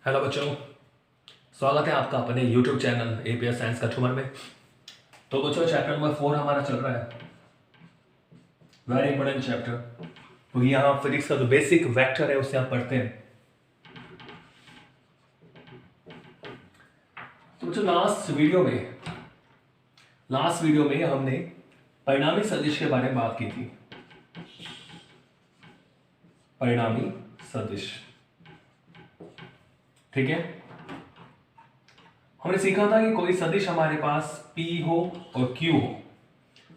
Hello बच्चों, स्वागत है आपका अपने YouTube चैनल एपीएस साइंस का ट्यूमर में। तो बच्चों चैप्टर नंबर 4 हमारा चल रहा है, वेरी इंपॉर्टेंट चैप्टर। तो यहाँ फिजिक्स का जो बेसिक वेक्टर है उससे आप पढ़ते हैं। तो बच्चों लास्ट वीडियो में हमने परिणामी सदिश के बारे में बात की थी। परिणामी सदिश, ठीक है। हमने सीखा था कि कोई सदिश हमारे पास P हो और Q हो,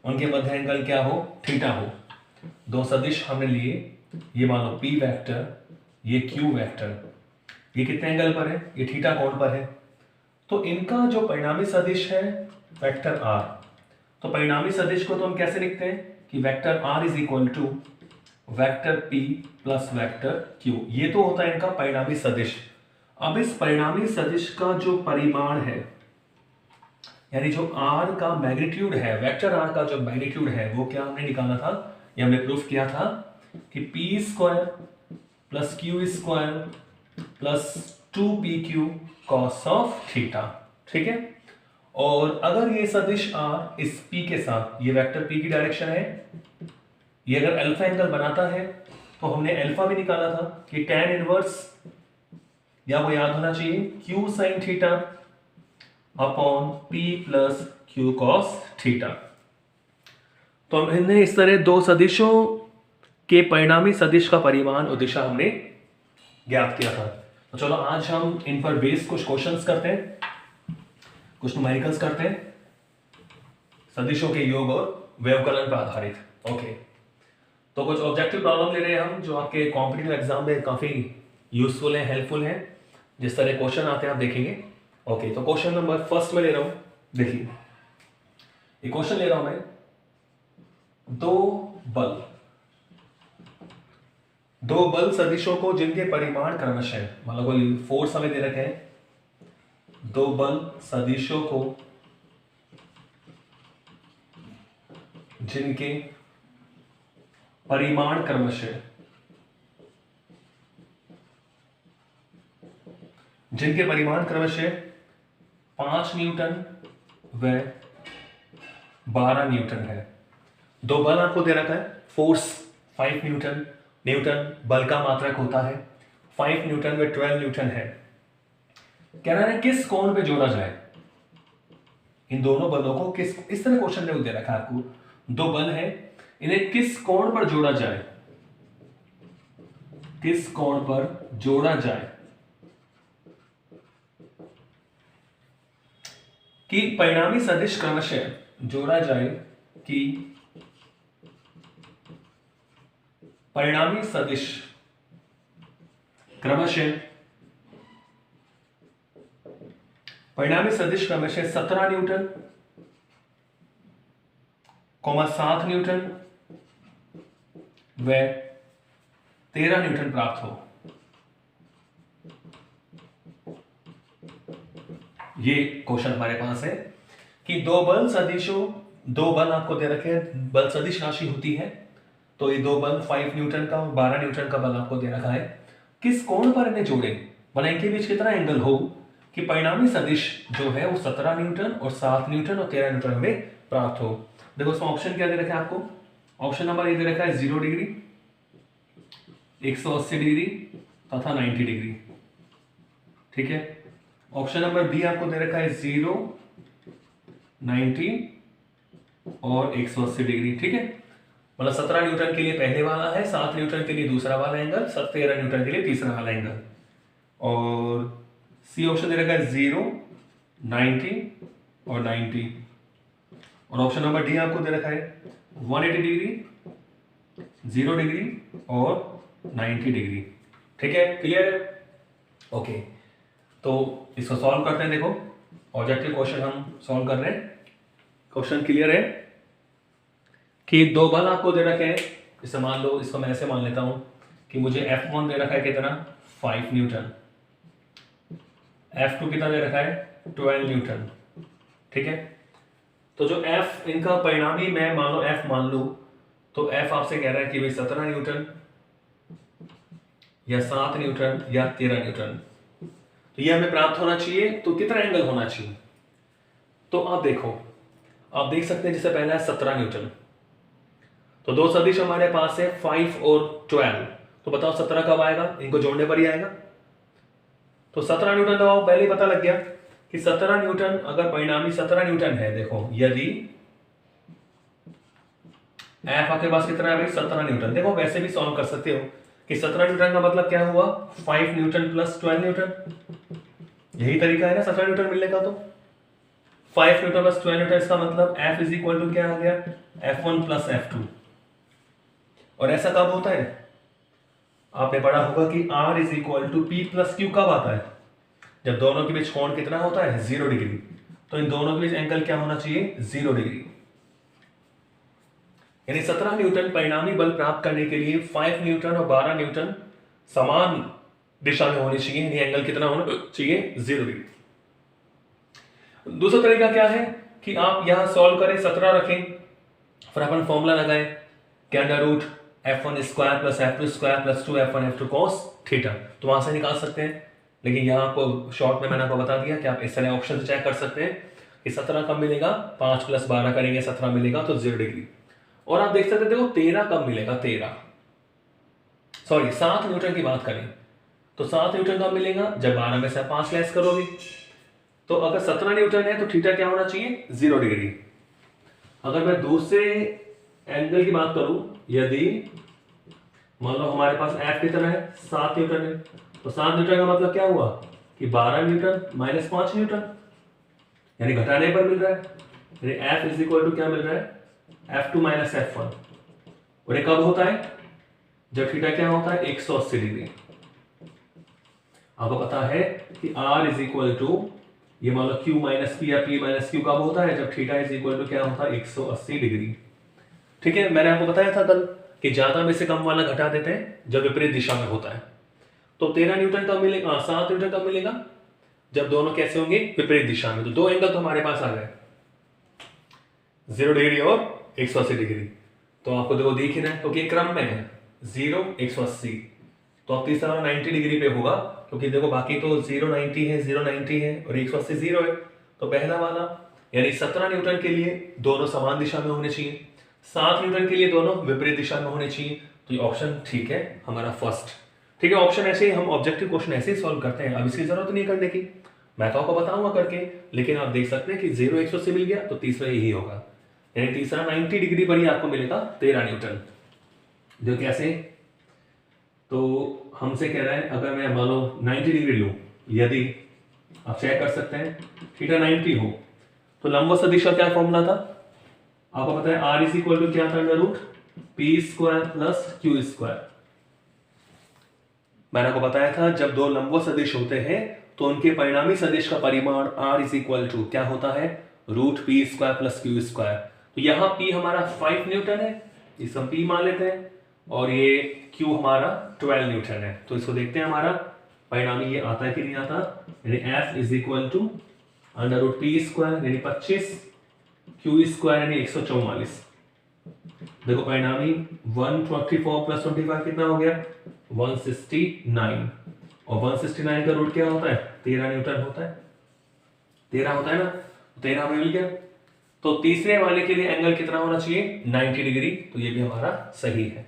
उनके मध्य एंगल क्या हो, थीटा हो। दो सदिश हमने लिए, ये मान लो P वेक्टर, ये Q वेक्टर, ये कितने एंगल पर है, ये थीटा कोण पर है। तो इनका जो परिणामी सदिश है वेक्टर R। तो परिणामी सदिश को तो हम कैसे लिखते हैं कि vector R is equal to vector P plus vector Q। ये तो होता है इनका परिणामी सदिश। अब इस परिणामी सदिश का जो परिमाण है, यानी जो R का मैग्नीट्यूड है, वेक्टर R का जो मैग्नीट्यूड है, वो क्या हमने निकाला था, ये हमने प्रूफ किया था कि P square plus Q square plus 2PQ cos of theta, ठीक है। और अगर ये सदिश R इस P के साथ, ये वेक्टर P की डायरेक्शन है, ये अगर अल्फा एंगल बनाता है तो हमने अल्फा भी निकाला था कि tan इनवर्स, या वो याद होना चाहिए, Q sin theta upon P plus Q cos theta. तो हमने इस तरह दो सदिशों के परिणामी सदिश का परिमाण और दिशा हमने ज्ञात किया था। तो चलो आज हम इन पर बेस कुछ क्वेश्चंस करते हैं, कुछ न्यूमेरिकल्स करते हैं, सदिशों के योग और व्यवकलन पर आधारित। ओके, तो कुछ ऑब्जेक्टिव प्रॉब्लम ले रहे हैं हम, जो आपके कॉम्पिटिटिव एग्जाम में काफी यूजफुल है, हेल्पफुल है। जिस तरह क्वेश्चन आते हैं आप देखेंगे। ओके, तो क्वेश्चन नंबर फर्स्ट में ले रहा हूं, देखिए ये क्वेश्चन ले रहा हूं मैं। दो बल सदिशों को जिनके परिमाण क्रमशः, मतलब कोई फोर्स हमें दे रखे हैं, दो बल सदिशों को जिनके परिमाण क्रमशः 5 न्यूटन व 12 न्यूटन है। दो बल आपको दे रखा है, फोर्स 5 न्यूटन, बल का मात्रक होता है, 5 न्यूटन व 12 न्यूटन है। कह रहा है किस कोण पे जोड़ा जाए इन दोनों बलों को, किस, इस तरह क्वेश्चन दे रखा है आपको। दो बल है, इन्हें किस कोण पर जोड़ा जाए, किस कोण पर जोड़ा जाए कि परिणामी सदिश क्रमशः जोड़ा जाए कि परिणामी सदिश क्रमशः 17 न्यूटन, 7 न्यूटन व 13 न्यूटन प्राप्त हो। ये क्वेश्चन हमारे पास है कि दो बल आपको दे रखे हैं, बल सदिश राशि होती है। तो ये दो बल 5 न्यूटन का और 12 न्यूटन का बल आपको दे रखा है, किस कोण पर इन्हें जोड़े, मतलब इनके बीच कितना एंगल हो कि परिणामी सदिश जो है वो 17 न्यूटन और 7 न्यूटन और 13 न्यूटन हमें प्राप्त हो। देखो इसमें ऑप्शन क्या दे रखा है आपको, ऑप्शन नंबर ये दे रखा है 0 डिग्री, 180 डिग्री तथा 90 डिग्री, ठीक है। ऑप्शन नंबर बी आपको दे रखा है 0, 90 और 180 डिग्री, ठीक है। मतलब 17 न्यूटन के लिए पहले वाला है, 7 न्यूटन के लिए दूसरा वाला एंगल, 13 न्यूटन के लिए तीसरा वाला एंगल। और सी ऑप्शन दे रखा है 0, 90 और 90। और ऑप्शन नंबर डी आपको दे रखा है 180 डिग्री, 0 डिग्री और 90 डिग्री, ठीक है। क्लियर है? ओके, तो इसको सॉल्व करते हैं। देखो ऑब्जेक्टिव क्वेश्चन हम सॉल्व कर रहे हैं। क्वेश्चन क्लियर है कि दो बल आपको दे रखे हैं, जैसे मान लो, इसको मैं ऐसे मान लेता हूं कि मुझे F1 दे रखा है कितना, 5 न्यूटन, F2 कितना दे रखा है, 12 न्यूटन, ठीक है। तो जो F इनका परिणामी मैं मान लो F मान लूं, तो F आपसे कह रहा है कि भाई 17 न्यूटन या 7 न्यूटन या 13 न्यूटन। तो ये हमें प्राप्त होना चाहिए, तो कितना एंगल होना चाहिए? तो आप देखो, आप देख सकते हैं जैसे पहला है 17 न्यूटन, तो दो सदिश हमारे पास है 5 और 12, तो बताओ 17 कब आएगा? इनको जोड़ने पर ही आएगा। तो 17 न्यूटन तो पहले ही पता लग गया कि 17 न्यूटन, अगर परिणामी 17 न्यूटन है, देखो यदि एफ आपके पास कितना है भाई? 17 न्यूटन। देखो वैसे भी सॉल्व कर सकते हो कि 17 न्यूटन का मतलब क्या हुआ? 5 न्यूटन प्लस 12 न्यूटन, यही तरीका है ना 17 न्यूटन मिलने का। तो 5 न्यूटन प्लस 12 न्यूटन, इसका मतलब F इज इक्वल टू क्या आ गया? F1 plus F2। और ऐसा कब होता है? आपने पढ़ा होगा कि R is equal to P plus Q कब आता है? जब दोनों के बीच कोण कितना होता है? 0 डिग्री। तो इन दोनों के बीच एंगल क्या होना चाहिए? 0 डिग्री। यानी 17 न्यूटन परिणामी बल प्राप्त करने के लिए 5 न्यूटन और 12 न्यूटन समान दिशा में होनी चाहिए, यानी एंगल कितना होना चाहिए? 0 डिग्री। दूसरा तरीका क्या है कि आप यहां सॉल्व करें, 17 रखें, फिर अपन फॉर्मूला लगाएं कि under root F1 square plus F2 square plus 2F1 F2 cos theta, तो वहां से निकाल सकते हैं। लेकिन यहाँ आपको शॉर्ट में मैंने आपको बता दिया कि आप इस तरह ऑप्शन से चेक कर सकते हैं कि 17 कब मिलेगा? 5 प्लस 12 करेंगे 17 मिलेगा, तो 0 डिग्री। और आप देख सकते हैं, देखो 13 कब मिलेगा? 7 न्यूटन की बात करें तो 7 न्यूटन कब मिलेगा? जब 12 में से 5 लेस करोगे। तो अगर 17 न्यूटन है तो थीटा क्या होना चाहिए? 0 डिग्री। अगर मैं दूसरे एंगल की बात करूं, यदि मान लो हमारे पास F कितना है? 7 न्यूटन है, तो 7 न्यूटन का मतलब क्या हुआ कि 12 न्यूटन माइनस 5 न्यूटन, यानी घटाने पर मिल रहा है। यानी F इज इक्वल टू क्या मिल रहा है? F2 minus F1। और ये कब होता है? जब थीटा क्या होता है? 180 डिग्री। आपको पता है कि R इज इक्वल टू, ये मान लो Q माइनस P या P माइनस Q कब होता है? जब थीटा इज इक्वल टू क्या होता है? 180 डिग्री। ठीक है, मैंने आपको बताया था कल कि ज्यादा में से कम वाला घटा देते हैं जब विपरीत दिशा में होता है। तो 13 न्यूटन कब मिलेगा? 7 न्यूटन कब मिलेगा? जब दोनों कैसे होंगे? विपरीत दिशा में। तो दो एंगल तो हमारे पास आ गए, 0 डिग्री और 180 डिग्री। तो आपको देखो दिख ही रहा है, क्योंकि क्रम में है 0 180, तो आप तीसरा 90 डिग्री पे होगा, क्योंकि देखो बाकी तो 0 90 है, 0 90 है और 180 0 है। तो पहला वाला यानी 17 न्यूटन के लिए दोनों समान दिशा में होने चाहिए, 7 न्यूटन के लिए दोनों विपरीत दिशा में होने चाहिए। तो ये ऑप्शन ठीक है हमारा फर्स्ट। ठीक है, ऑप्शन ऐसे ही हम ऑब्जेक्टिव क्वेश्चन ऐसे ही सॉल्व करते हैं, अब इसकी जरूरत नहीं करने की, मैं तो आपको बताऊंगा करके। लेकिन आप देख सकते हैं कि 0 180 मिल गया, तो तीसरा यही होगा, यानी तीसरा 90 डिग्री पर ही आपको मिलेगा 13 न्यूटन। जो कैसे? तो हमसे कह रहा है अगर मैं मान लो 90 डिग्री लूं, यदि आप चेक कर सकते हैं थीटा 90 हो, तो लंबवत सदिश का क्या फॉर्मूला था? आपको पता है R इज इक्वल टू क्या था? Under root P square plus Q square. मैंने आपको बताया था जब दो लंबवत सदिश होते हैं तो उनके परिणामी सदिश का परिमाण R इज इक्वल टू क्या होता है? Root P square plus Q square. तो यहाँ P हमारा 5 न्यूटन है, इसको हम P मान लेते हैं, और ये Q हमारा 12 न्यूटन है। तो इसको देखते हैं हमारा परिणामी ये आता है कि नहीं आता, यानी F is equal to under root P square यानी 25 Q स्क्वायर यानी 144। देखो परिणामी 144 प्लस 25 कितना हो गया? 169। और 169 का रूट क्या होता है? 13 न्यूटन होता है, 13 होता है ना, 13 हमें मिल गया। तो तीसरे वाले के लिए एंगल कितना होना चाहिए? 90 डिग्री। तो ये भी हमारा सही है।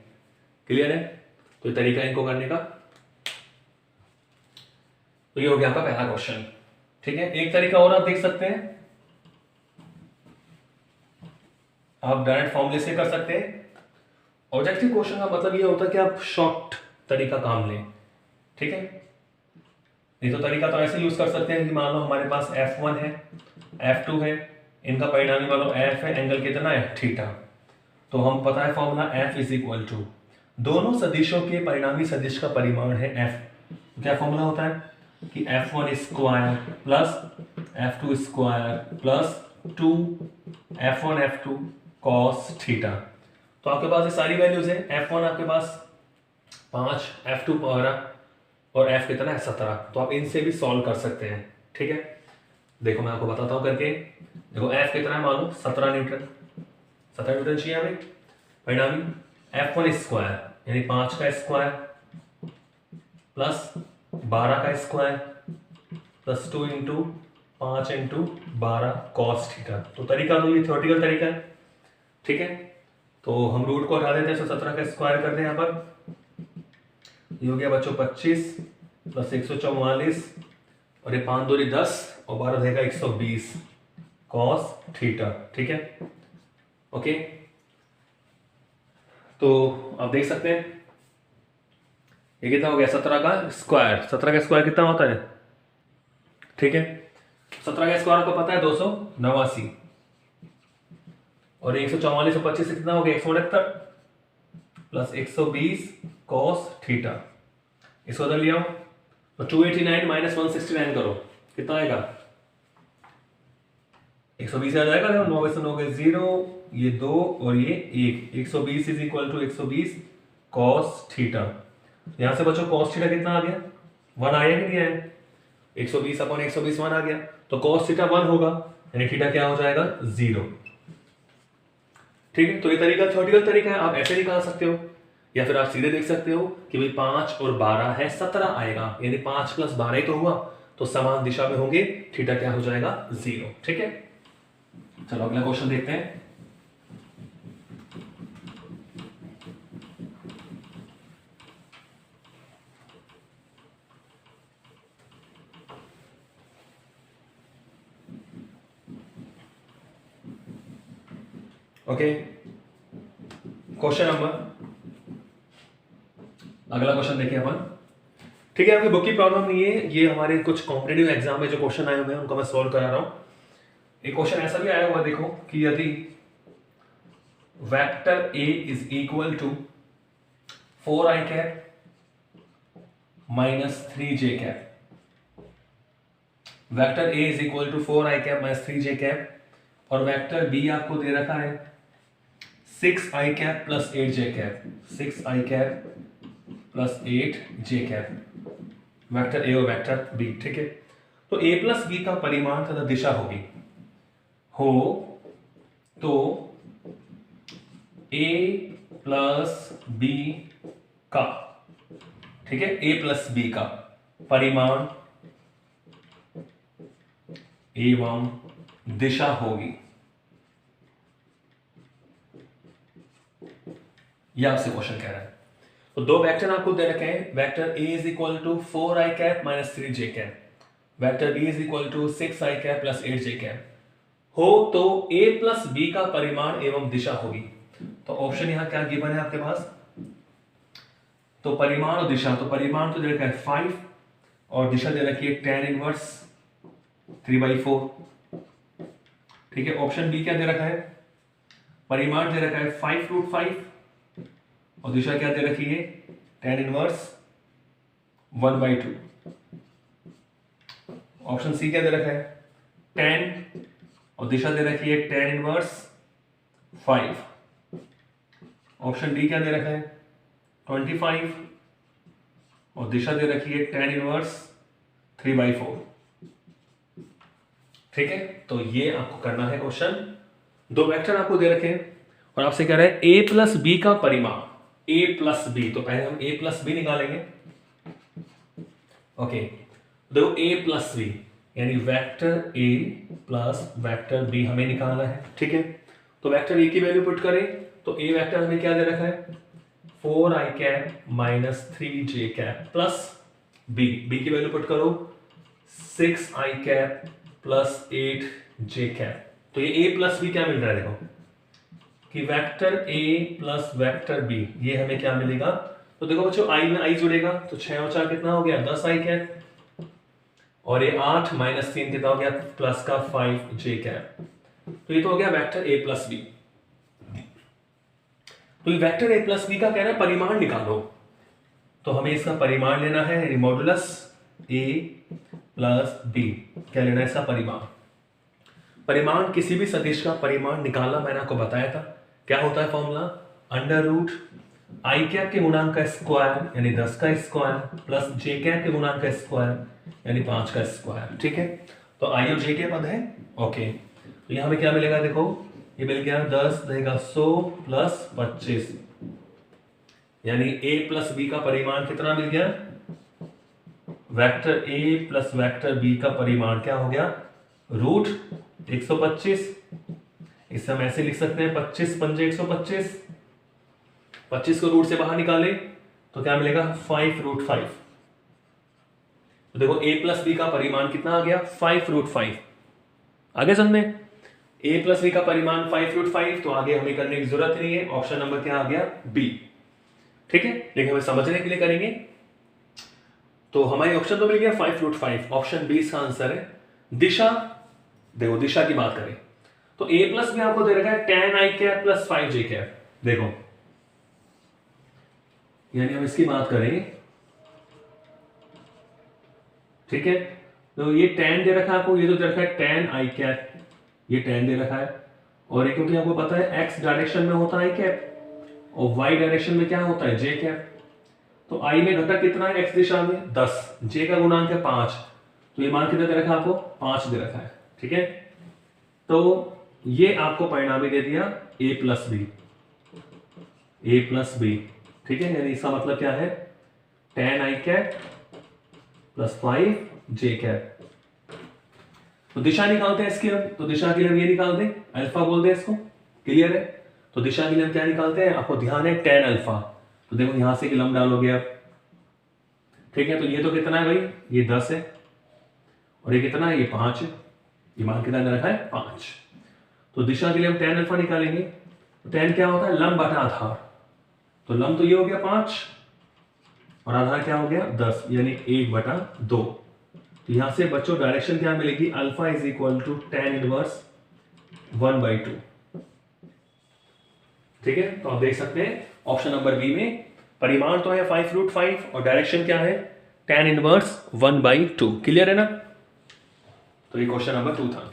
क्लियर है? तो ये तरीका इनको करने का। तो ये हो गया आपका पहला क्वेश्चन। ठीक है, एक तरीका और आप देख सकते हैं, आप डायरेक्ट फॉर्मूले से कर सकते हैं। ऑब्जेक्टिव क्वेश्चन का मतलब ये होता है कि आप शॉर्ट तरीका काम लें। ठीक है, नहीं तो तरीका तो ऐसे यूज कर सकते हैं कि मान लो हमारे पास F1 है, F2 है, इनका परिणामी मान लो F है, एंगल कितना है? थीटा। तो हम पता है formula F is equal to दोनों सदिशों के परिणामी सदिश का परिमाण है F। क्या फॉर्मूला होता है कि F1 square plus F2 square plus 2 F1 F2 cos theta. तो आपके पास ये सारी वैल्यूज है। F1 आपके पास 5, F2 12 और F कितना है? 17। तो आप इनसे भी सॉल्व कर सकते हैं। ठीक है, देखो मैं आपको बताता हूं करके। देखो F कितना है? मालूम 17 न्यूटन, 17 न्यूटन चाहिए हमें। परिणामी F1 स्क्वायर यानी 5 का स्क्वायर प्लस 12 का square plus 2 into 5 into 12 cos theta. तो तरीका तो ये थ्योरेटिकल तरीका है, ठीक है। तो हम रूट को हटा देते हैं, 17 का स्क्वायर करते हैं यहाँ पर, ये हो गया बच्चों 25 प्लस 144 और ये 5 दूनी 10 और 12 रहेगा 120 कॉस थीटा, ठीक है। ओके, तो आप देख सकते हैं ये कितना हो गया 17 का स्क्वायर। 17 का स्क्वायर कितना होता है, ठीक है। 17 का स्क्वायर को पता है 289 और 144 और 25 से कितना हो गया 168 प्लस 120 कॉस थीटा। इसको उधर लिया तो 289 माइनस 169 करो, कितना आएगा 120 आ जाएगा। 9 से 9 गए 0, ये 2 और ये 1, 120 is equal to 120 cos theta. यहां से बच्चों कॉस थीटा कितना आ गया 1 आया कि नहीं आया, 120 अपॉन 120 1 आ गया, तो कॉस थीटा 1 होगा, यानी थीटा क्या हो जाएगा 0, ठीक है। तो ये तरीका थ्योरेटिकल तरीका है, आप ऐसे निकाल सकते हो या फिर आप सीधे देख सकते हो कि भाई 5 और 12 है 17 आएगा, यानी 5 प्लस 12 ही तो हुआ, तो समान दिशा में होंगे, थीटा क्या हो जाएगा 0, ठीक है। चलो अगला क्वेश्चन देखते हैं। ओके, क्वेश्चन नंबर, अगला क्वेश्चन देखिए अपन, ठीक है। आपकी बुक की प्रॉब्लम नहीं है, ये हमारे कुछ कॉम्पिटेटिव एग्जाम में जो क्वेश्चन आए हुए हैं उनको मैं सॉल्व करा रहा हूं। एक क्वेश्चन ऐसा भी आया हुआ देखो कि यदि vector A is equal to 4i cap minus 3j cap, vector A is equal to 4i cap minus 3j cap और वेक्टर बी आपको दे रखा है 6i cap plus 8j cap, 6i cap plus 8j cap, vector A और vector B, ठीक है। तो a plus B का परिमाण तथा दिशा होगी हो तो a प्लस बी का, ठीक है, a प्लस बी का परिमाण एवं दिशा होगी, यह आपसे क्वेश्चन कह रहा है। तो दो वेक्टर आपको दे रखे हैं, vector a is equal to 4i cap minus 3j cap, vector b is equal to 6i cap plus 8j cap हो तो a प्लस b का परिमाण एवं दिशा होगी। तो ऑप्शन यहां क्या गिवन है आपके पास, तो परिमाण और दिशा, तो परिमाण तो दे रखा है 5 और दिशा दे रखी है tan इनवर्स 3/4, ठीक है। ऑप्शन बी क्या दे रखा है, परिमाण दे रखा है 5√5 और दिशा क्या दे रखी है tan इनवर्स 1/2। ऑप्शन सी क्या दे रखा है tan और दिशा दे रखी है tan इनवर्स 5। ऑप्शन डी क्या दे रखा है 25 और दिशा दे रखी है tan इनवर्स 3/4, ठीक है। तो ये आपको करना है क्वेश्चन, दो वेक्टर आपको दे रखे हैं और आपसे कह रहा है a प्लस बी का परिमाण, a प्लस बी, तो पहले हम a प्लस बी निकालेंगे। ओके, देखो a प्लस बी यानी vector a plus vector b हमें निकालना है, ठीक है। तो वेक्टर a की वैल्यू पुट करें तो a वेक्टर हमें क्या दे रखा है 4i cap minus 3j cap plus b, b की वैल्यू पुट करो 6i cap plus 8j cap. तो ये a प्लस b क्या मिल रहा है, देखो कि vector a plus vector b, ये हमें क्या मिलेगा, तो देखो बच्चों i में i जुड़ेगा तो 6 और 4 कितना हो गया 10i कैप और ये 8 माइनस 3 कितना हो गया प्लस का 5j कैप। तो ये तो हो गया वेक्टर a प्लस बी। तो ये वेक्टर a प्लस बी का कह रहा है परिमाण निकालो, तो हमें इसका परिमाण लेना है, यानी मॉडुलस a प्लस b, क्या लेना है इसका परिमाण। परिमाण किसी भी सदिश का परिमाण निकालना मैंने आपको बताया था, क्या होता है formula, under root I cap के गुणांक का स्क्वायर यानी 10 का स्क्वायर प्लस जे कैप के गुणांक का स्क्वायर यानी 5 का स्क्वायर, ठीक है। तो आई और जे के पद है, ओके। तो यहां हमें क्या मिलेगा, देखो ये मिल गया 10 रहेगा 100 प्लस 25 यानी a प्लस बी का परिमाण कितना मिल गया vector A plus vector B का परिमाण क्या हो गया, रूट 125। इसे हम ऐसे लिख सकते हैं 25 पंजे 125, 25 को रूट से बाहर निकाले तो क्या मिलेगा 5√5। तो देखो a प्लस बी का परिमाण कितना आ गया 5√5। आगे समझ में, a प्लस बी का परिमाण 5√5, तो आगे हमें करने की जरूरत नहीं है, ऑप्शन नंबर क्या आ गया बी। ठीक है, लेकिन हमें समझने के लिए करेंगे। तो हमारी ऑप्शन तो मिल गया 5√5, ऑप्शन बी इसका आंसर है। दिशा, देखो दिशा की बात करें तो a प्लस में आपको दे रखा है tan i cap plus 5j cap. देखो यानी हम इसकी बात करें, ठीक है, तो ये tan दे रखा है आपको, ये तो दे रखा है tan i कैप, ये tan दे रखा है, और ये क्योंकि आपको पता है x डायरेक्शन में होता है i कैप और y डायरेक्शन में क्या होता है j कैप। तो i में घटक कितना है x दिशा में 10, j का गुणांक है 5, तो ये मान कितना दे रखा है आपको 5 दे रखा है। ठीक है, तो ये आपको परिणामी दे दिया a प्लस बी। ठीक है, यानी इसका मतलब क्या है tan i cap plus 5j cap. तो दिशा निकालते हैं इसकी हम, तो दिशा के लिए हम ये निकालते हैं अल्फा बोलते हैं इसको, क्लियर है। तो दिशा के लिए हम क्या निकालते हैं, आपको ध्यान है tan अल्फा, तो देखो यहां से लंब डालोगे आप। ठीक है, तो ये तो कितना है भाई, ये 10 है, और ये कितना है, ये 5 है, ये मान कितना रखा है 5। तो दिशा के लिए हम tan अल्फा निकालेंगे, तो tan क्या होता है लंब बटा आधार, तो लंब तो ये हो गया 5 और आधार क्या हो गया 10, यानी 1/2। तो यहां से बच्चों डायरेक्शन क्या मिलेगी, alpha is equal to tan inverse 1/2। ठीक है, तो आप देख सकते हैं ऑप्शन नंबर बी में परिमाण तो है 5√5 और डायरेक्शन क्या है tan इनवर्स 1/2। क्लियर है ना। तो ये क्वेश्चन नंबर 2 था।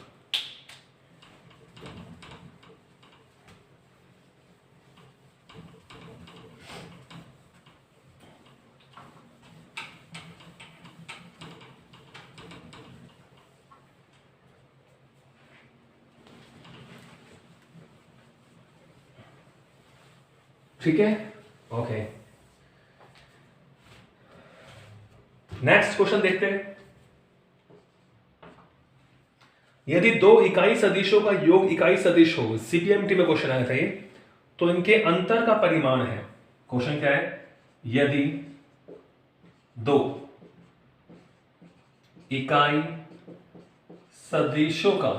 ठीक है, ओके, नेक्स्ट क्वेश्चन देखते हैं। यदि दो इकाई सदिशों का योग इकाई सदिश हो, सीपीएमटी में क्वेश्चन आया था ये, तो इनके अंतर का परिमाण है। क्वेश्चन क्या है, यदि दो इकाई सदिशों का,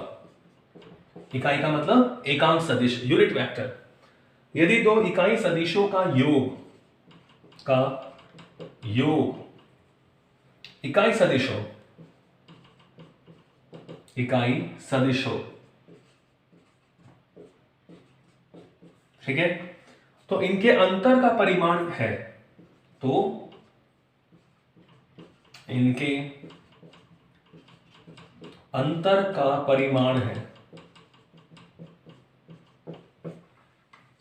इकाई का मतलब एकांक सदिश यूनिट वेक्टर, यदि दो इकाई सदिशों का योग इकाई सदिश हो, ठीक है, तो इनके अंतर का परिमाण है, तो इनके अंतर का परिमाण है।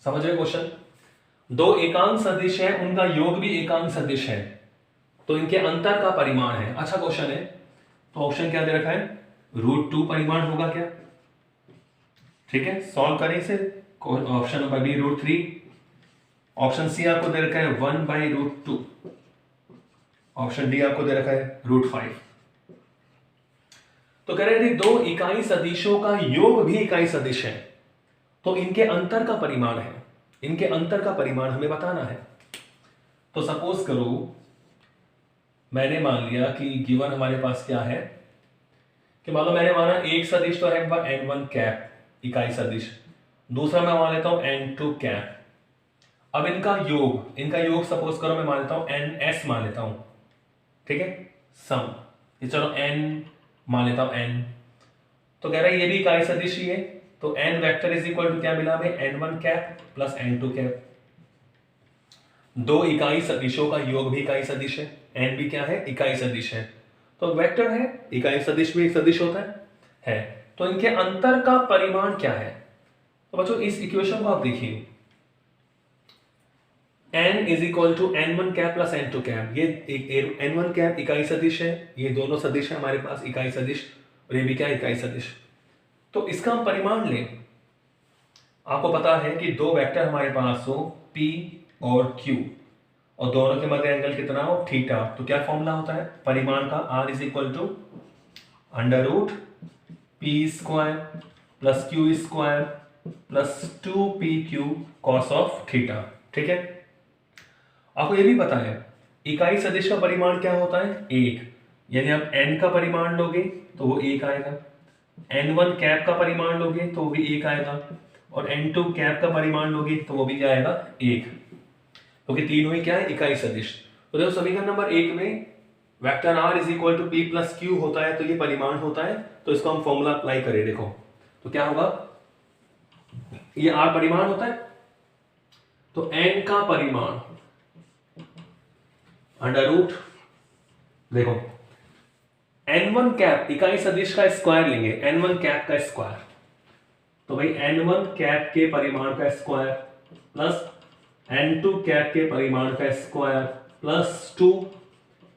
समझ रहे क्वेश्चन, दो एकांक सदिश है, उनका योग भी एकांक सदिश है, तो इनके अंतर का परिमाण है। अच्छा क्वेश्चन है, तो ऑप्शन क्या दे रखा है, √2 परिमाण होगा क्या। ठीक है, सॉल्व करें इसे, option number B √3, option C आपको दे रखा है 1/√2, ऑप्शन डी आपको दे रखा है √5। तो कह रहे थे दो इकाई सदिशों का योग भी इकाई सदिश है, तो इनके अंतर का परिमाण है, इनके अंतर का परिमाण हमें बताना है। तो सपोज करो मैंने मान लिया कि गिवन हमारे पास क्या है, कि मान लो मैंने माना एक सदिश तो है n1 कैप इकाई सदिश, दूसरा मैं मान लेता हूं n2 कैप। अब इनका योग सपोज करो मैं मान लेता हूं ns मान लेता हूं, ठीक है, सम, ये चलो n मान लेता हूं n, तो कह रहा है ये भी इकाई सदिश ही है, तो n vector is equal to क्या मिला हमें n1 cap plus n2 cap. दो इकाई सदिशों का योग भी इकाई सदिश है, n भी क्या है इकाई सदिश है, तो वेक्टर है, इकाई सदिश भी एक सदिश होता है, तो इनके अंतर का परिमाण क्या है। तो बच्चों इस इक्वेशन को आप देखिए, n is equal to n1 cap plus n2 cap, ये n1 कैप इकाई सदिश है, ये दोनों सदिश है हमारे पास इकाई सदिश, और ये भी क्या इकाई सदिश, तो इसका हम परिमाण लें। आपको पता है कि दो वेक्टर हमारे पास हो p और q, और दोनों के मध्य एंगल कितना हो, थीटा। तो क्या फॉर्मूला होता है परिमाण का, r is equal to under root P square plus Q square plus 2pq cos of theta. ठीक है, आपको ये भी पता है इकाई सदिश का परिमाण क्या होता है, एक। यानी आप n का परिमाण लोगे तो वो एक आएगा, n1 कैप का परिमाण लोगे तो वो भी एक आएगा, और n2 कैप का परिमाण लोगे तो वो भी क्या आएगा, एक। क्योंकि तीनों ही क्या है, इकाई सदिश। तो देखो समीकरण नंबर 1 में vector r is equal to P plus Q होता है, तो ये परिमाण होता है। तो इसको हम फॉर्मूला अप्लाई करें, देखो तो क्या होगा, ये r परिमाण होता है, तो n का परिमाण अंडर रूट, देखो n1 कैप इकाई सदिश का स्क्वायर लेंगे, n1 कैप का स्क्वायर, तो भाई n1 कैप के परिमाण का स्क्वायर प्लस n2 कैप के परिमाण का square plus 2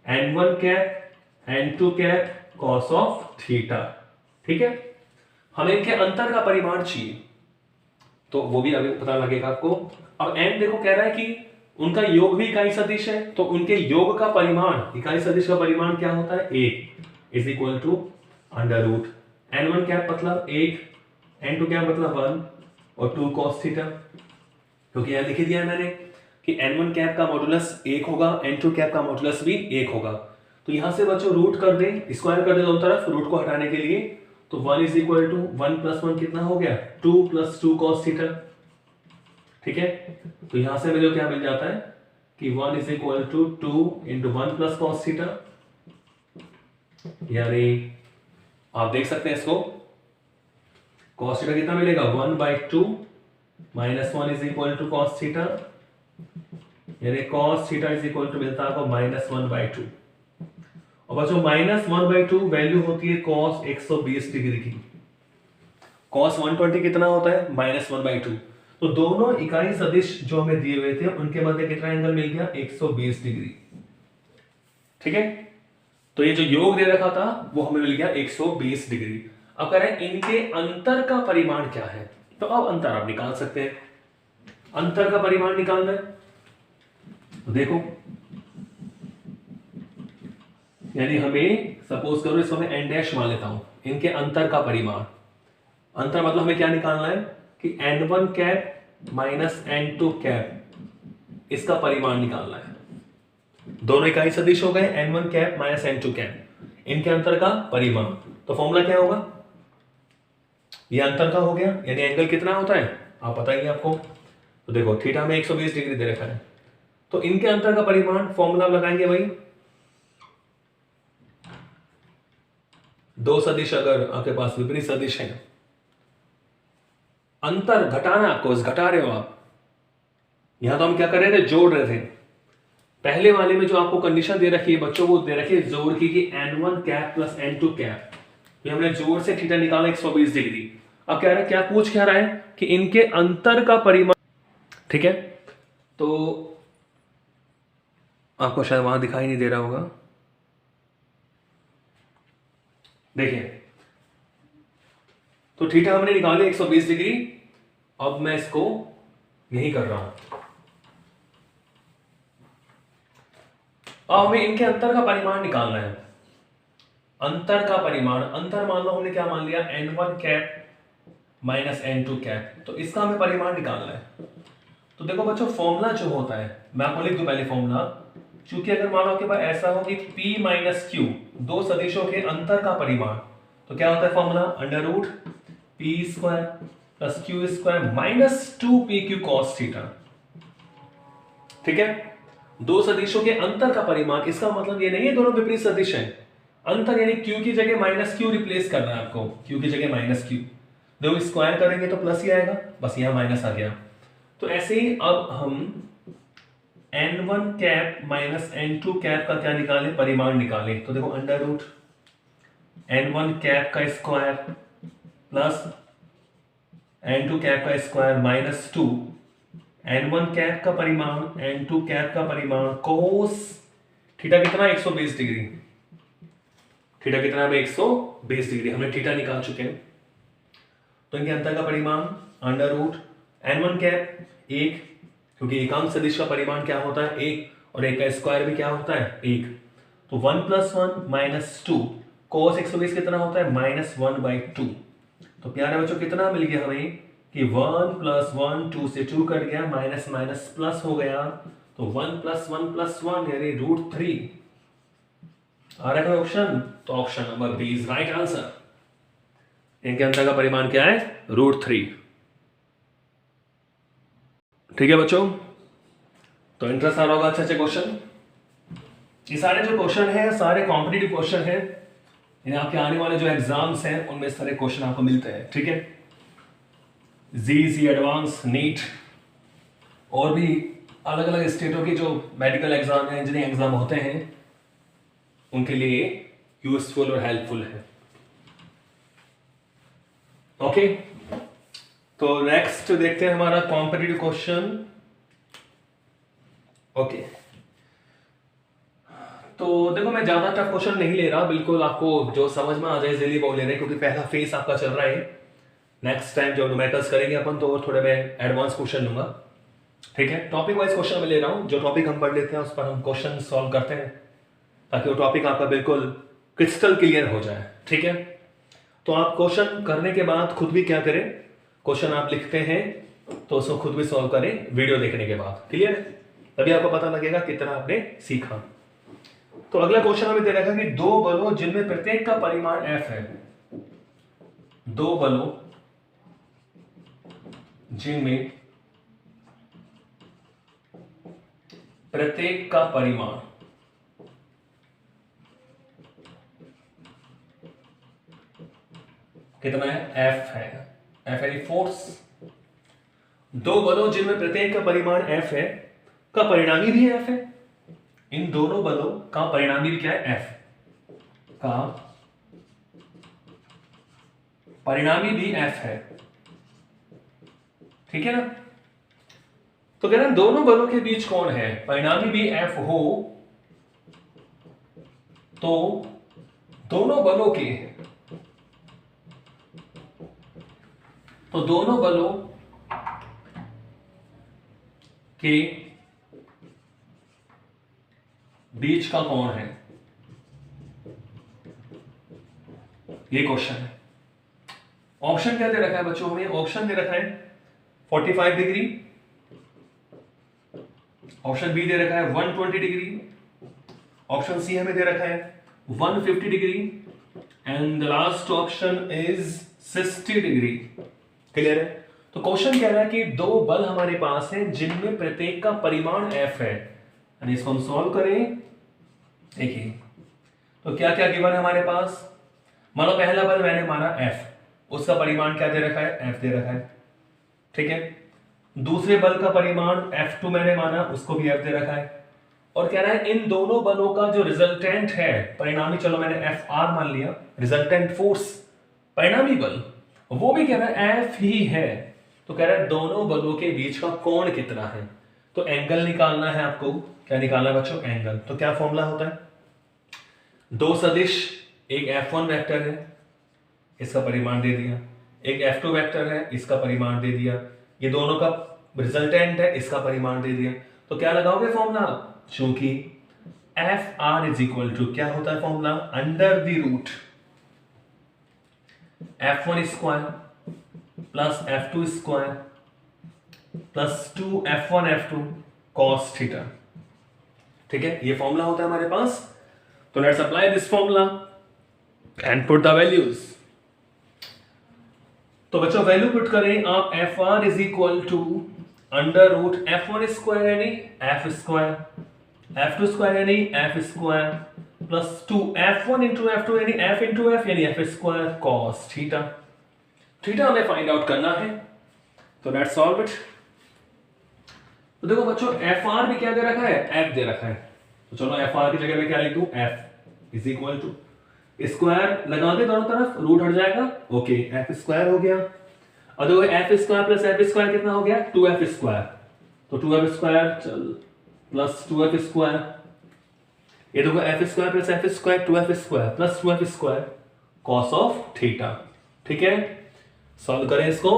n1 cap n2 cap cos of theta. ठीक है, हमें इनके अंतर का परिमाण चाहिए, तो वो भी अभी पता लगेगा आपको। अब n देखो कह रहा है कि उनका योग भी इकाई सदिश है, तो उनके योग का परिमाण, इकाई सदिश का परिमाण क्या होता है, एक is equal to under root n1 cap मतलब एक, n2 कैप मतलब 1 और 2 cos थीटा। क्योंकि यहां लिख दिया है मैंने कि n1 कैप का मॉडुलस एक होगा, n2 कैप का मॉडुलस भी एक होगा। तो यहां से बच्चों रूट कर दें, स्क्वायर कर दे दोनों तरफ, रूट को हटाने के लिए, तो 1 इज इक्वल टू 1 प्लस 1 कितना हो गया, 2 प्लस 2 cos थीटा। ठीक है, तो यहां से मेरे को क्या मिल जाता है कि 1 is equal to 2 into 1 plus cos theta, यानी आप देख सकते हैं इसको, cos थीटा कितना मिलेगा, 1/2 minus 1 is equal to cos theta, यानी cos theta is equal to मिलता है आपको -1/2। और बच्चों -1/2 वैल्यू होती है cos 120 डिग्री की, cos 120 कितना होता है, -1/2। तो दोनों इकाई सदिश जो हमें दिए हुए थे उनके मध्य कितना एंगल मिल गया, 120 डिग्री। ठीक है, तो ये जो योग दे रखा था वो हमें मिल गया 120 डिग्री। अब कह रहे हैं इनके अंतर का परिमाण क्या है, तो अब अंतर आप निकाल सकते हैं, अंतर का परिमाण निकालना है। तो देखो, यानी हमें सपोज करो इसको मैं n डैश मान लेता हूं, इनके अंतर का परिमाण, अंतर मतलब हमें क्या निकालना है कि n1 cap minus n2 cap, इसका परिमाण निकालना है। दोनों इकाई सदिश हो गए, n1 cap minus n2 cap, इनके अंतर का परिमाण। तो फॉर्मूला क्या होगा, ये अंतर का हो गया, यानी एंगल कितना होता है आप बताइए आपको। तो देखो थीटा में 120 डिग्री दे रखा है, तो इनके अंतर का परिमाण फॉर्मूला लगाएंगे भाई, दो सदिश अगर आपके पास विपरीत सदिश है, अंतर घटाना आपको, बस घटा रहे हो आप। यहां तो हम क्या कर रहे थे, जोड़ रहे थे। पहले वाले में जो आपको कंडीशन दे रखी है बच्चों, वो दे रखी है जोड़ की कि n1 cap plus n2 cap, ये हमने जोड़ से थीटा निकाला 120 डिग्री। अब कह रहा है, क्या पूछ क्या रहा है कि इनके अंतर का परिमाण। ठीक है, तो आपको शायद वहां दिखाई नहीं दे रहा होगा, देखिए तो थीटा हमने निकाले 120 डिग्री। अब मैं इसको यही कर रहा हूं, अब हमें इनके अंतर का परिमाण निकालना है। अंतर का परिमाण, अंतर मान लो हमने क्या मान लिया, n1 cap minus n2 cap, तो इसका हमें परिमाण निकालना है। तो देखो बच्चों फॉर्मूला जो होता है, मैं आपको लिख दूं पहले फॉर्मूला, क्योंकि अगर मान लो आपके पास ऐसा हो कि p माइनस क्यू, दो सदिशों के अंतर का परिमाण, तो क्या होता है formula, under root P square plus Q square minus 2pq cos theta. ठीक है, दो सदिशों के अंतर का परिमाण, इसका मतलब ये नहीं है दोनों विपरीत सदिश हैं, अंतर यानी q की जगह माइनस क्यू रिप्लेस करना है आपको, q की जगह माइनस क्यू, देखो स्क्वायर करेंगे तो प्लस ही आएगा, बस यहां माइनस आ गया। तो ऐसे ही अब हम n1 cap minus n2 cap का क्या निकालें, परिमाण निकालें। तो देखो अंडर रूट n1 कैप का स्क्वायर प्लस n2 कैप का स्क्वायर माइनस 2, n1 कैप का परिमाण n2 कैप का परिमाण कोस थीटा कितना 120 डिग्री, थीटा कितना है 120 डिग्री, हमने थीटा निकाल चुके हैं। तो इनके अंतर का परिमाण अंडर रूट n1 कैप एक, क्योंकि एकांक सदिश का परिमाण क्या होता है एक, और एक का स्क्वायर भी क्या होता है 1, तो 1 + 1 - 2 cos 120 कितना होता है -1/2। तो प्यारे बच्चों कितना मिल गया हमें कि 1 + 1 2 से 2 कट गया, माइनस माइनस प्लस हो गया, तो 1 + 1 + 1 यानी √3 आ रहा है ऑप्शन। तो option number B is right answer. इनके अंतर का परिमाण क्या है √3। ठीक है बच्चों, तो इंटरेस्ट आ रहा होगा अच्छे क्वेश्चन। ये सारे जो क्वेश्चन हैं सारे कॉम्पिटिटिव क्वेश्चन हैं, यानी आपके आने वाले जो एग्जाम्स हैं उनमें सारे क्वेश्चन आपको मिलते हैं। ठीक है, जी एडवांस नीट और भी अलग अलग स्टेटों की जो मेडिकल एग्जाम है, इंजीनियरिंग एग्जाम होते हैं, उनके लिए यूजफुल और हेल्पफुल है। ओके, तो नेक्स्ट देखते हैं हमारा कॉम्पिटिटिव क्वेश्चन। ओके, तो देखो मैं ज्यादा टफ क्वेश्चन नहीं ले रहा, बिल्कुल आपको जो समझ में आ जाए इजीली वो ले रहे हैं, क्योंकि पहला फेज आपका चल रहा है। नेक्स्ट टाइम जो न्यूमेरिकल्स करेंगे अपन तो और थोड़े मैं एडवांस क्वेश्चन लूंगा। ठीक है, टॉपिक वाइज क्वेश्चन मैं ले रहा हूँ, जो टॉपिक हम पढ़ लेते हैं उस पर हम क्वेश्चन सॉल्व करते हैं, ताकि वो टॉपिक आपका बिल्कुल क्रिस्टल क्लियर हो जाए। ठीक है, तो आप क्वेश्चन करने के बाद खुद भी क्या करें, क्वेश्चन आप लिखते हैं तो उसको खुद भी सॉल्व करें वीडियो देखने के बाद। क्लियर है, तभी आपको पता लगेगा कितना आपने सीखा। तो अगला क्वेश्चन हमें दे रखा कि दो बलों जिनमें प्रत्येक का परिमाण F है, दो बलों जिनमें प्रत्येक का परिमाण कितना है F है, F यानी फोर्स। दो बलों जिनमें प्रत्येक का परिमाण F है, का परिणामी भी F है। इन दोनों बलों का परिणामी भी क्या है F, का परिणामी भी F है। ठीक है ना, तो कह रहे हैं दोनों बलों के बीच कौन है, परिणामी भी F हो तो दोनों बलों के बीच का कौन है, ये क्वेश्चन है। ऑप्शन क्या दे रखा है बच्चों में, ऑप्शन दे रखा है 45 डिग्री, ऑप्शन बी दे रखा है 120 डिग्री, ऑप्शन सी हमें दे रखा है 150 degree, and the last option is 60 degree. Clear है, तो क्वेश्चन कह रहा है कि दो बल हमारे पास हैं जिनमें प्रत्येक का परिमाण F है, यानी इसको हम सॉल्व करें। देखिए तो क्या क्या गिवन है हमारे पास, मान लो पहला बल मैंने माना F, उसका परिमाण क्या दे रखा है F दे रखा है। ठीक है, दूसरे बल का परिमाण F2 मैंने माना, उसको भी F दे रखा है, और कह रहा है इन दोनों बलों का जो रिजल्टेंट है परिणामी, चलो मैंने FR मान लिया, रिजल्टेंट फोर्स परिणामी बल, वो भी कह रहा है F ही है। तो कह रहा है दोनों बलों के बीच का कोण कितना है, तो एंगल निकालना है आपको। क्या निकालना है बच्चों, एंगल। तो क्या फॉर्मूला होता है, दो सदिश, एक F1 वेक्टर है, इसका परिमाण दे दिया, एक F2 वेक्टर है, इसका परिमाण दे दिया, ये दोनों का रिजल्टेंट है, इसका परिमाण दे दिया। तो क्या लगाओगे फॉर्मूला, चूंकि FR इज इक्वल टू क्या होता है formula, under the root F1 square plus F2 square plus 2 F1 F2 cos theta. ठीक है, ये फॉर्मूला होता है हमारे पास। तो let's apply this formula and put the values. तो बच्चों वैल्यू पुट करें आप, FR is equal to under root F1 square यानी F स्क्वायर, F2 स्क्वायर यानी F square, plus 2 F1 into F2 यानी F इंटू F यानी F square cos theta. Theta हमें find out करना है, तो लेट्स सॉल्व इट। तो देखो बच्चों FR भी क्या दे रखा है, F दे रखा है, तो चलो FR की जगह में क्या लिख दूं, F is equal to square लगा दे दोनों तरफ, रूट हट जाएगा, ओके F स्क्वायर हो गया। और देखो F square plus F square कितना हो गया, 2F स्क्वायर, तो 2F square plus 2F square, ये देखो F square plus F square 2F square plus 2F square cos of theta. ठीक है, सॉल्व करें इसको,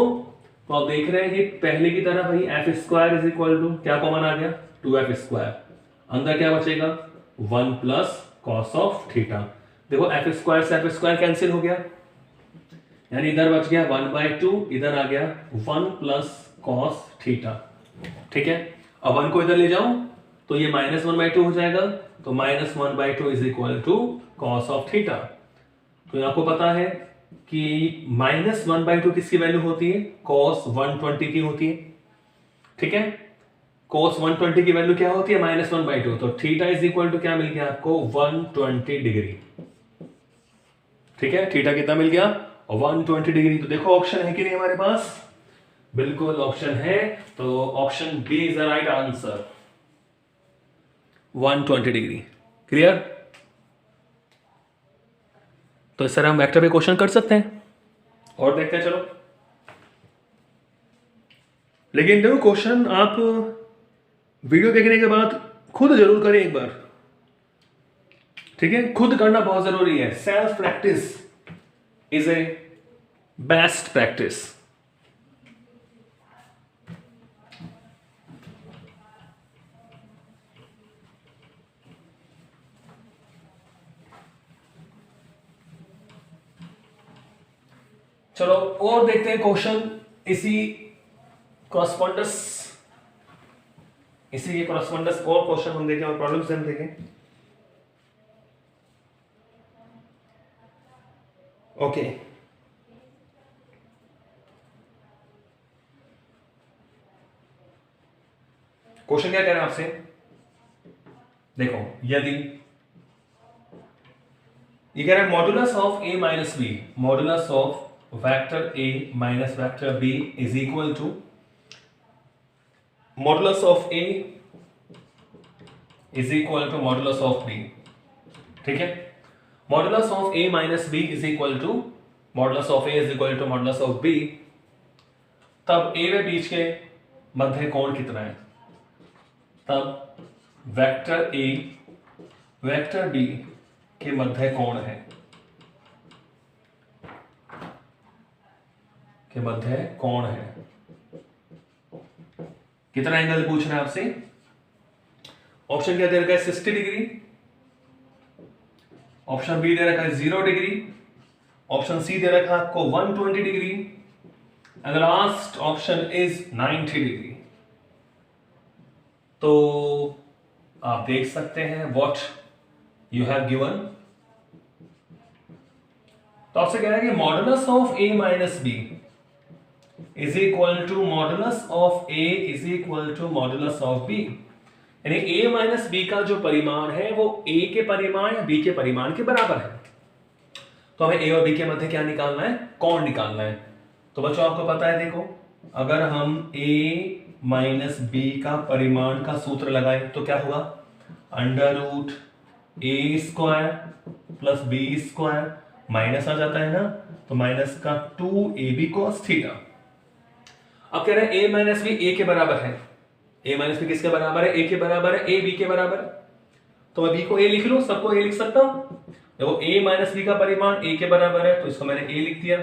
तो आप देख रहे हैं कि पहले की तरह भाई F square is equal to क्या कॉमन आ गया, 2F स्क्वायर, अंदर क्या बचेगा 1 प्लस कॉस ऑफ थीटा। देखो एफ स्क्वायर से एफ स्क्वायर कैंसिल हो गया, यानी इधर बच गया 1/2, इधर आ गया 1 प्लस कॉस थीटा। ठीक है, अब 1 को इधर ले जाऊं तो ये -1/2 हो जाएगा, तो -1/2 is equal to cos of theta. तो आपको पता है कि -1/2 किसकी वैल्यू होती है, cos 120 की होती है। ठीक है, cos 120 की वैल्यू क्या होती है, -1/2, तो थीटा इज इक्वल टू क्या मिल गया आपको 120 डिग्री। ठीक है, थीटा कितना मिल गया 120 डिग्री। तो देखो ऑप्शन है कि नहीं हमारे पास, बिल्कुल ऑप्शन है, तो option B is the right answer 120 degree. Clear. तो इस तरह हम वेक्टर पे क्वेश्चन कर सकते हैं और देखते हैं। चलो, लेकिन देखो क्वेश्चन आप वीडियो देखने के बाद खुद जरूर करें एक बार। ठीक है, खुद करना बहुत जरूरी है। Self practice is a best practice. चलो और देखते हैं क्वेश्चन इसी कॉरस्पॉन्डेंस, इसी के कॉरस्पॉन्डेंस और क्वेश्चन हम देखें और प्रॉब्लम्स हम देखें। ओके, क्वेश्चन क्या कह रहे हैं आपसे, देखो यदि ये कह रहा है modulus of a minus B, modulus of vector a minus vector b is equal to modulus of a is equal to modulus of b। ठीक है, modulus of a minus b is equal to modulus of a is equal to modulus of b, तब a व बीच के मध्य कोण कितना है, तब vector a vector b के मध्य कोण है, के मध्य कोण है। कितना एंगल पूछ रहे हैं आपसे, ऑप्शन क्या दे रखा है 60 डिग्री, ऑप्शन बी दे रखा है 0 डिग्री, ऑप्शन सी दे रखा है आपको 120 degree, and last option is 90 degree. तो आप देख सकते हैं व्हाट यू हैव गिवन। तो आपसे कह रहा है कि modulus of a minus B is equal to modulus of a is equal to modulus of b, यानी a माइनस बी का जो परिमाण है वो a के परिमाण या b के परिमाण के बराबर है। तो हमें a और b के मध्य क्या निकालना है, कोण निकालना है। तो बच्चों आपको पता है, देखो अगर हम a माइनस b का परिमाण का सूत्र लगाएं तो क्या होगा, under root a square plus b square, minus आ जाता है ना, तो माइनस का 2ab cos थीटा। अब कह रहे हैं a माइनस बी a के बराबर है, a माइनस बी किसके बराबर है, a के बराबर है, a b के बराबर है। तो मैं b को a लिख लूं, सबको a लिख सकता हूं। देखो a माइनस बी का परिमाण a के बराबर है, तो इसको मैंने a लिख दिया।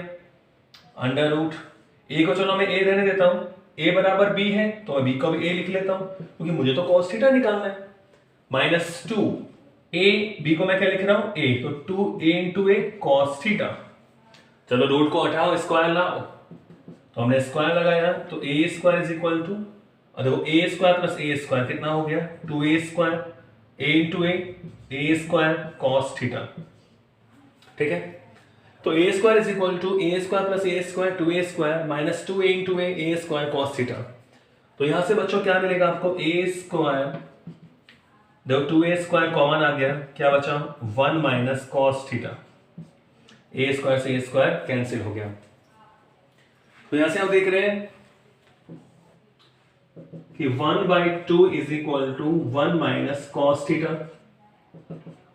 अंडर रूट a को चलो मैं a रहने देता हूं, a बराबर b है तो मैं b को भी a लिख लेता हूं, क्योंकि मुझे तो cos थीटा निकालना है। माइनस 2 a, b को मैं क्या लिख रहा हूं a, तो 2a into a cos theta. चलो रूट को हटाओ, स्क्वायर लाओ, तो हमने स्क्वायर लगाया, तो a square is equal to, देखो a square plus a square कितना हो गया 2a square, a into a square cos theta. ठीक है, तो a square is equal to a square plus a square 2a square minus 2a into a square cos theta. तो यहां से बच्चों क्या मिलेगा आपको, a स्क्वायर, देखो 2a स्क्वायर कॉमन आ गया, क्या बचा 1 minus cos theta, a square से a स्क्वायर कैंसिल हो गया। तो यहां से हम देख रहे हैं कि 1/2 is equal to 1 minus cos theta.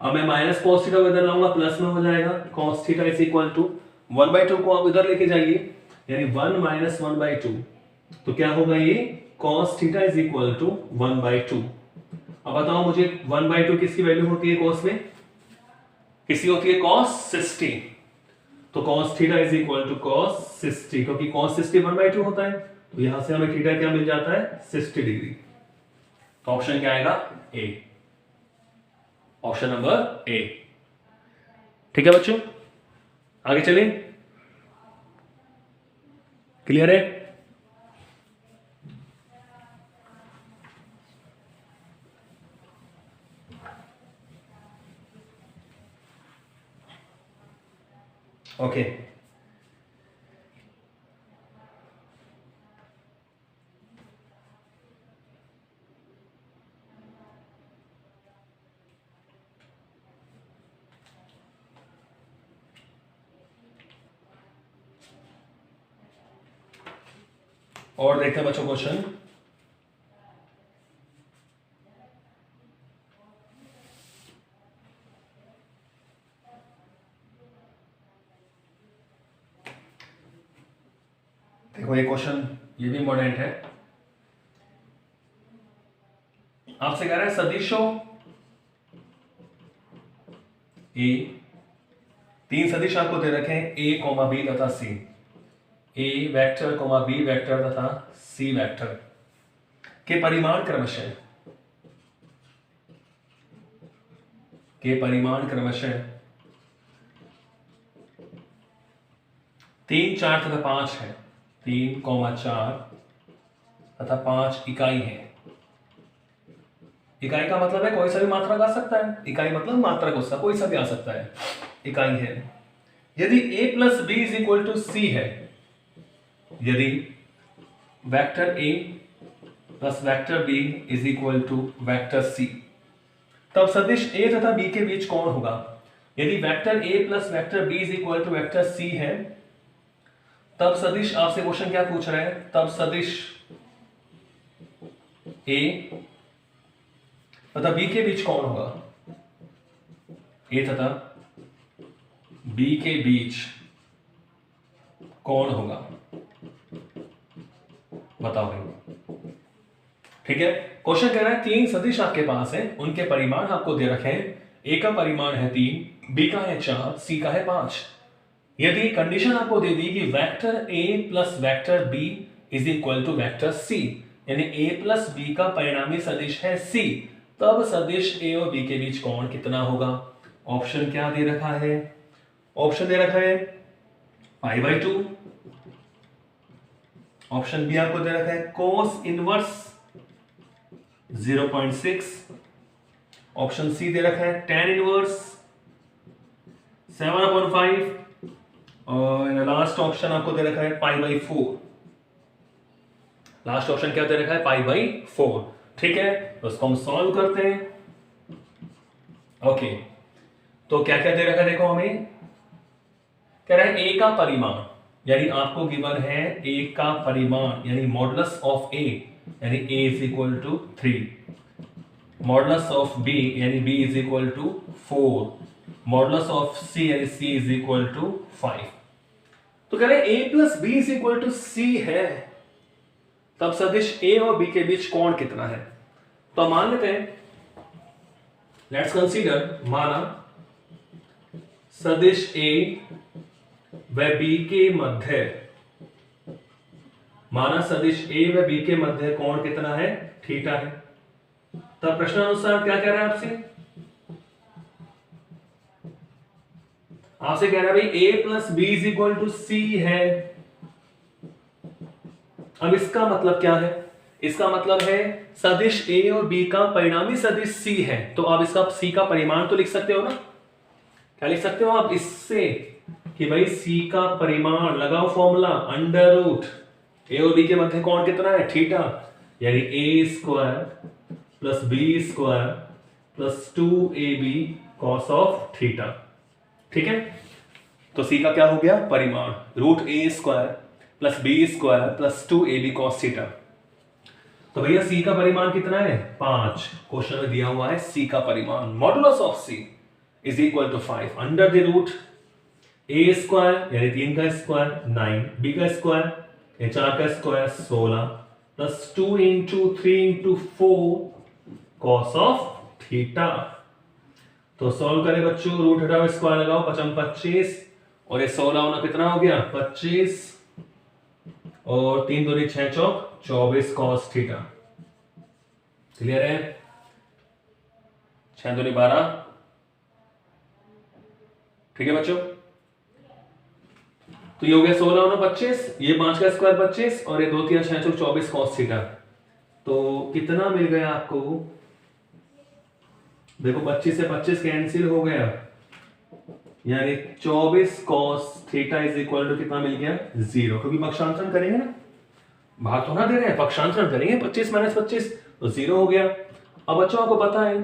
अब मैं माइनस cos थीटा को इधर लाऊंगा, प्लस में हो जाएगा, cos theta is equal to 1/2 को आप इधर लेके जाइए, यानी 1 माइनस 1/2, तो क्या होगा ये cos theta is equal to 1/2। अब बताओ मुझे 1/2 किसकी वैल्यू होती है cos में, किसकी होती है cos 60, तो cos theta is equal to cos 60, क्योंकि cos 60 1/2 होता है, तो यहां से हमें थीटा क्या मिल जाता है 60 डिग्री। तो ऑप्शन क्या आएगा A। Option number A. ठीक है बच्चों, आगे चलिए। क्लियर है? ओके और देखते हैं बच्चों क्वेश्चन। देखो ये क्वेश्चन ये भी इंपॉर्टेंट है। आपसे कह रहा है सदिशों ए, तीन सदिश आपको दे रखे हैं ए कॉमा बी तथा सी। ए वेक्टर कॉमा बी वेक्टर तथा सी वेक्टर के परिमाण क्रमशः 3, 4 तथा 5 है। 3, 4 तथा 5 इकाई है। इकाई का मतलब है कोई सा भी मात्रक आ सकता है। इकाई मतलब मात्रक उसका कोई सा भी आ सकता है, इकाई है। यदि a plus B is equal to C है, यदि vector a plus vector b is equal to vector c, तब सदिश a तथा b के बीच कौन होगा? यदि vector a plus vector b is equal to vector c है, तब सदिश, आपसे क्वेश्चन क्या पूछ रहे हैं, तब सदिश a तथा b के बीच कौन होगा? a तथा b के बीच कौन होगा? बताओ भाई। ठीक है, क्वेश्चन कह रहा है तीन सदिश आपके पास है, उनके परिमाण आपको दे रखे हैं। a का परिमाण है 3, b का है 4, c का है 5। यदि कंडीशन आपको दे दी कि vector a plus vector b is equal to vector c, यानी a प्लस b का परिणामी सदिश है c, तब सदिश a और b के बीच कोण कितना होगा? ऑप्शन क्या दे रखा है? ऑप्शन दे रखा है π/2। ऑप्शन बी आपको दे रखा है कोस इनवर्स 0.6। ऑप्शन सी दे रखा है tan इनवर्स 7/5 और लास्ट ऑप्शन आपको दे रखा है π/4। लास्ट ऑप्शन क्या दे रखा है? π/4। ठीक है, तो इसको हम सॉल्व करते हैं। ओके, तो क्या क्या दे रखा है देखो हमें। कह रहा है a का परिमाण, यानी आपको गिवन है a का परिमाण यानी मॉडुलस ऑफ a, यानी a is equal to 3, modulus of b यानी b is equal to 4, modulus of c यानी c इज इक्वल टू 5। तो कह रहे हैं a plus B is equal to c है, तब सदिश a और b के बीच कोण कितना है? तो मान लेते हैं, लेट्स कंसीडर, माना सदिश a व b के मध्य, माना सदिश a व b के मध्य कोण कितना है? थीटा है। तब प्रश्न अनुसार क्या कह रहा है आपसे? आपसे कह रहा है भाई a plus B is equal to C है। अब इसका मतलब क्या है? इसका मतलब है सदिश a और b का परिणामी सदिश c है, तो आप इसका c का परिमाण तो लिख सकते हो ना। क्या लिख सकते हो आप इससे कि भाई c का परिमाण, लगाओ फॉर्मूला, अंडर रूट a और b के मध्य कोण कितना है? थीटा, यानी a square plus B square plus 2ab cos of theta. ठीक है, तो c का क्या हो गया? परिमाण, root a square plus B square plus 2ab cos theta. तो भैया c का परिमाण कितना है? 5। क्वेश्चन में दिया हुआ है c का परिमाण, modulus of c is equal to 5 under the root a square यानी 3 का स्क्वायर 9, b का स्क्वायर यानी 4 का square 16 plus 2 into 3 into 4 cos of theta. तो सॉल्व करें बच्चों, रूट हटाओ, स्क्वायर लगाओ, 25 और ये 16 होना कितना हो गया? 25 और 3 दूनी 6 चौक 24 कॉस थीटा। क्लियर है? 6 दूनी 12 ठीक है बच्चों, तो ये हो गया 16 और 25, ये 5 का स्क्वायर 25 और ये 2 3 6 चौक 24 cos थीटा। तो कितना मिल गया आपको, देखो 25 से 25 कैंसिल हो गया, यानी 24 cos theta is equal to कितना मिल गया 0, क्योंकि पक्षांतरण करेंगे ना, भाग तो ना दे रहे हैं, पक्षांतरण करेंगे 25 माइनस 25 तो 0 हो गया। अब बच्चों आपको पता है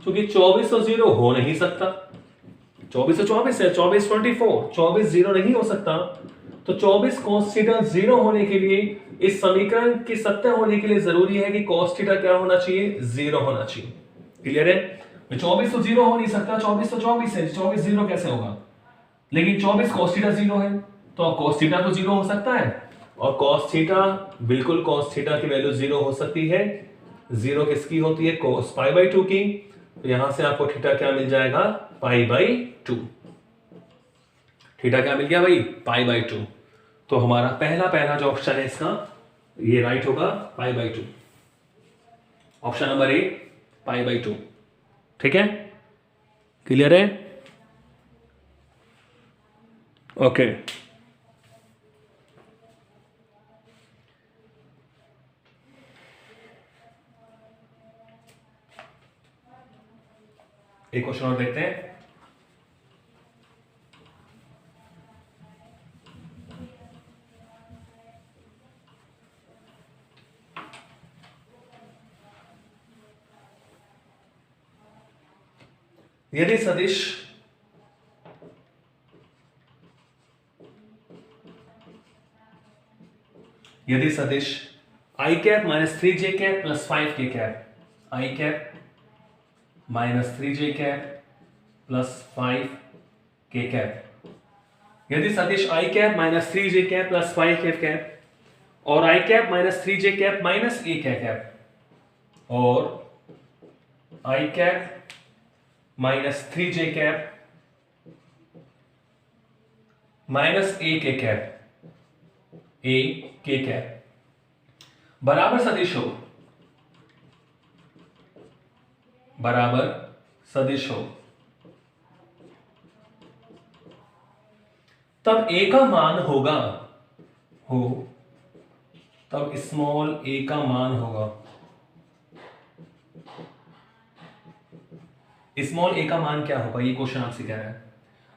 क्योंकि 24 तो 0 हो नहीं सकता, 24 तो 24 है, 24 24, 24 0 नहीं हो सकता, तो 24 cos थीटा 0 होने के लिए, इस समीकरण के सत्य होने के लिए जरूरी है कि cos थीटा क्या होना चाहिए 0 होना चाहिए। क्लियर है, 24 तो 0 हो नहीं सकता, 24 तो 24 है, 24 0 कैसे होगा, लेकिन 24 cos थीटा 0 है, तो अब cos थीटा तो 0 हो सकता है, और cos थीटा बिल्कुल cos थीटा की वैल्यू 0 हो सकती है। 0 किसकी होती है, cos पाई बाई 2 की, तो यहां से आपको थीटा क्या मिल जाएगा पाई बाई 2, थीटा क्या मिल गया भाई पाई बाई 2। तो हमारा पहला जो ऑप्शन है इसका ये राइट होगा pi by 2, option number A pi by 2। ठीक है, क्लियर है, ओके। एक क्वेश्चन और देखते हैं। यदि सदिश i cap minus 3j cap plus 5k cap, i cap minus 3j cap plus 5k cap, यदि सदिश i cap minus 3j cap plus 5k cap और i cap minus 3j cap minus a cap और i cap minus 3j cap minus a k cap बराबर सदिश हो, तब a का मान होगा तब स्मॉल a का मान होगा, स्मॉल a का मान क्या होगा, ये क्वेश्चन आपसे कह रहा है।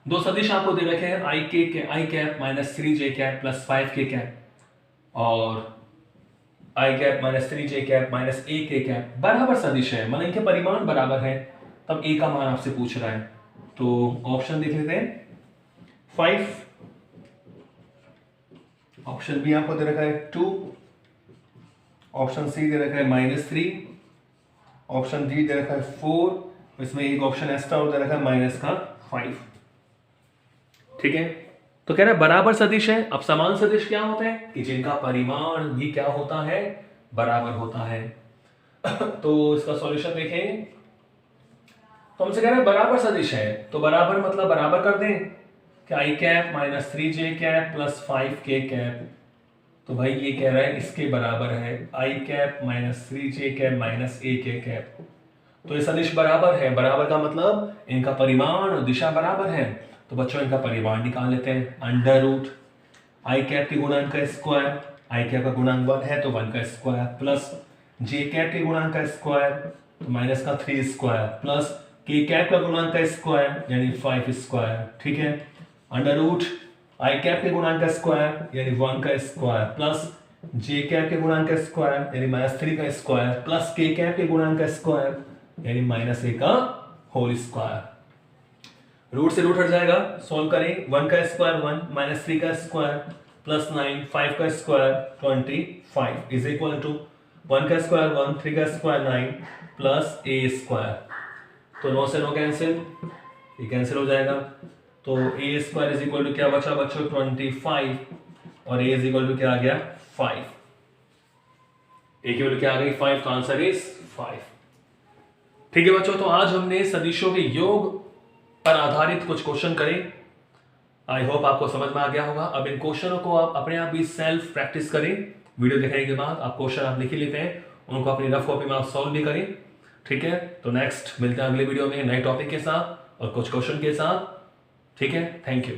दो सदिश आपको दे रखे हैं i cap minus 3j cap plus 5k cap और i cap minus 3j cap minus a k cap बराबर सदिश है, मतलब इनके परिमाण बराबर है, तब a का मान आपसे पूछ रहा है। तो ऑप्शन देख लेते हैं 5, ऑप्शन बी आपको दे रखा है 2, ऑप्शन सी दे रखा है -3, ऑप्शन डी दे रखा है 4, इसमें एक ऑप्शन एक्स्ट्रा और दे रखा है माइनस का 5। ठीक है, तो कह रहा है बराबर सदिश है। अब समान सदिश क्या होते हैं कि जिनका परिमाण भी क्या होता है बराबर होता है। तो इसका सॉल्यूशन देखें, तो हमसे कह रहे हैं बराबर सदिश है, तो बराबर मतलब बराबर कर दें कि i cap minus 3j cap plus 5k cap, तो भाई ये कह रहा है इसके बराबर है i cap minus 3j cap minus a k cap, तो ये सदिश बराबर है। बराबर का मतलब इनका परिमाण और दिशा बराबर है, तो बच्चों इनका परिमाण निकाल लेते हैं। अंडर रूट आई कैप के गुणांक का स्क्वायर, आई कैप का गुणांक 1 है तो 1 का स्क्वायर, प्लस जे कैप के गुणांक का स्क्वायर तो माइनस का 3 स्क्वायर, प्लस के कैप का गुणांक का स्क्वायर यानी 5 स्क्वायर। ठीक है, अंडर रूट आई कैप के गुणांक का स्क्वायर यानी 1 का स्क्वायर, प्लस जे कैप के गुणांक का स्क्वायर यानी -3 का स्क्वायर, प्लस के कैप के गुणांक का स्क्वायर यानी -a का होल स्क्वायर। रूट से रूट हट जाएगा, सॉल्व करें, 1 का स्क्वायर 1 -3 का स्क्वायर प्लस 9 5 का स्क्वायर 25 इज इक्वल टू 1 का स्क्वायर 1 3 का स्क्वायर 9 प्लस a स्क्वायर, तो 9 से 9 कैंसिल, ये कैंसिल हो जाएगा, तो a square is equal to क्या बचा बच्चों 25 और a इज इक्वल टू क्या आ गया 5, a की वैल्यू क्या आ गई 5, तो आंसर इज 5। ठीक है बच्चों, तो आज हमने सदिशों के योग पर आधारित कुछ क्वेश्चन करें। आई होप आपको समझ में आ गया होगा। अब इन क्वेश्चनों को आप अपने आप भी सेल्फ प्रैक्टिस करें, वीडियो देखने के बाद आप क्वेश्चन आप लिख लेते हैं, उनको अपनी रफ कॉपी में आप सॉल्व भी करें। ठीक है, तो नेक्स्ट मिलते हैं अगले वीडियो में नए टॉपिक के साथ और कुछ क्वेश्चन के साथ। ठीक है, थैंक यू।